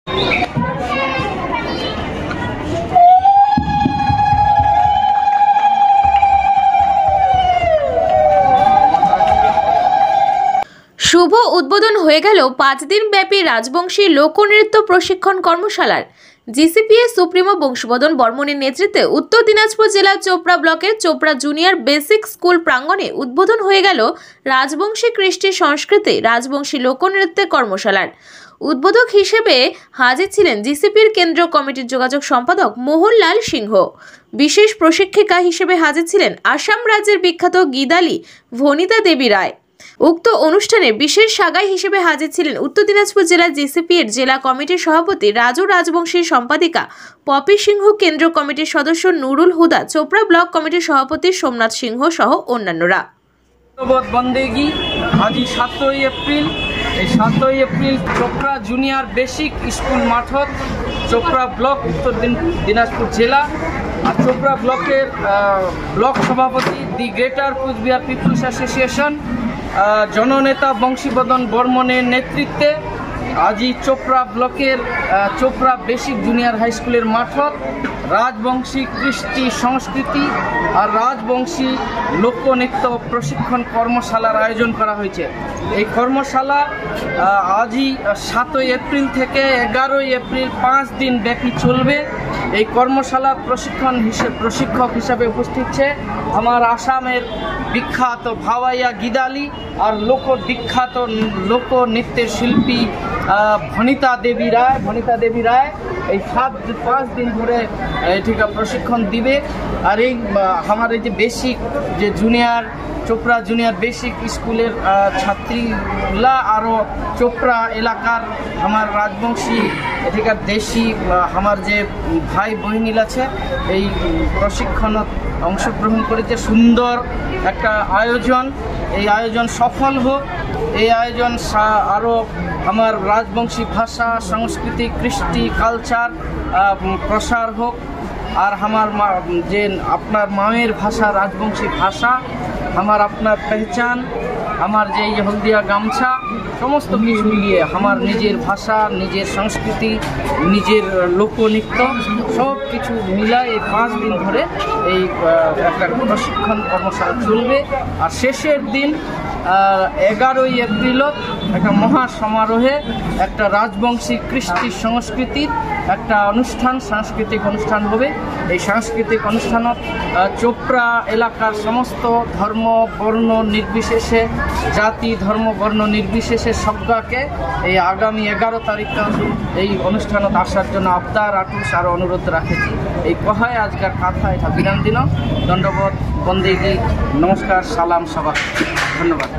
শুভ উদ্বোধন হয়ে গেল 5 দিন ব্যাপী রাজবংশী লোকনৃত্য প্রশিক্ষণ কর্মশালার। জিসিপিএ সুপ্রিমো বংশীবদন বর্মনের নেতৃত্বে উত্তর দিনাজপুর জেলার চোপড়া ব্লকের চোপড়া জুনিয়র বেসিক স্কুল প্রাঙ্গণে উদ্বোধন হয়ে গেল রাজবংশী কৃষ্টি সংস্কৃতি রাজবংশী লোকনৃত্যের কর্মশালার। উদ্বোধক হিসেবে হাজির ছিলেন জিসিপির কেন্দ্রীয় কমিটির যোগাযোগ সম্পাদক মোহনলাল সিংহ। বিশেষ প্রশিক্ষিকা হিসেবে হাজির ছিলেন আসাম রাজ্যের বিখ্যাত গীদালি ভনিতা দেবী রায়। উক্ত অনুষ্ঠানে বিশেষ সাগাই হিসেবে হাজির ছিলেন উত্তর দিনাজপুর জেলা জিসিপির জেলা কমিটির সভাপতি রাজু রাজবংশীর সম্পাদিকা পপি সিংহ, কেন্দ্রীয় কমিটির সদস্য নুরুল হুদা, চোপড়া ব্লক কমিটির সভাপতি সোমনাথ সিংহ সহ অন্যান্যরা। বন্দেগী আজ 7 এপ্রিল, এই 7 এপ্রিল চোপড়া জুনিয়র বেসিক স্কুল মাঠত চোপড়া ব্লক উত্তর দিনাজপুর জেলা আর চোপড়া ব্লকের ব্লক সভাপতি the greater Cooch Behar peoples association জননেতা বংশীবদন বর্মনের নেতৃত্বে আজি চোপড়া ব্লকের চোপড়া বেসিক জুনিয়র হাই স্কুলের মাঠত রাজবংশী কৃষ্টি সংস্কৃতি আর রাজবংশী লোকনৃত্য প্রশিক্ষণ কর্মশালার আয়োজন করা হয়েছে। এই কর্মশালা আজই 7 এপ্রিল থেকে 11 এপ্রিল 5 দিন ব্যাপী চলবে। এই কর্মশালা প্রশিক্ষক হিসেবে উপস্থিত আছে আমার আসামের বিখ্যাত ভাওয়াইয়া গীদালি আর বিখ্যাত লোকনৃত্যের শিল্পী ভনিতা দেবী রায়। এই 5 দিন ধরে এটিকে প্রশিক্ষণ দিবে। আর এই আমার এই যে বেসিক যে জুনিয়র চোপড়া জুনিয়র বেসিক স্কুলের ছাত্রীরা আরও চোপড়া এলাকার আমার রাজবংশী এটিকার দেশি আমার যে ভাই বহিনীল আছে এই প্রশিক্ষণত অংশগ্রহণ করেছে। সুন্দর একটা আয়োজন, এই আয়োজন সফল হোক, এই আয়োজন আরও আমার রাজবংশী ভাষা সংস্কৃতি কৃষ্টি কালচার প্রসার হোক। আর আমার যে আপনার মায়ের ভাষা রাজবংশী ভাষা আমার আপনার পেহচান আমার যে হলদিয়া গামছা সমস্ত কিছু নিয়ে আমার নিজের ভাষা নিজের সংস্কৃতি নিজের লোকনৃত্য সব কিছু মিলায় এই 5 দিন ধরে এই একটা প্রশিক্ষণ কর্মশালা চলবে। আর শেষের দিন 11 এপ্রিলত একটা মহা সমারোহে একটা রাজবংশী কৃষ্টি সংস্কৃতির একটা অনুষ্ঠান সাংস্কৃতিক অনুষ্ঠান হবে। এই সাংস্কৃতিক অনুষ্ঠানত চোপড়া এলাকার সমস্ত ধর্ম বর্ণ নির্বিশেষে জাতি ধর্ম বর্ণ নির্বিশেষে সজ্ঞাকে এই আগামী 11 তারিখ এই অনুষ্ঠানত আসার জন্য আবদার আটুস আর অনুরোধ রাখেছি। এই কহায় আজকের কথা এটা বিরাম দিন। দণ্ডবোধ বন্দেগী নমস্কার সালাম সবাই ধন্যবাদ।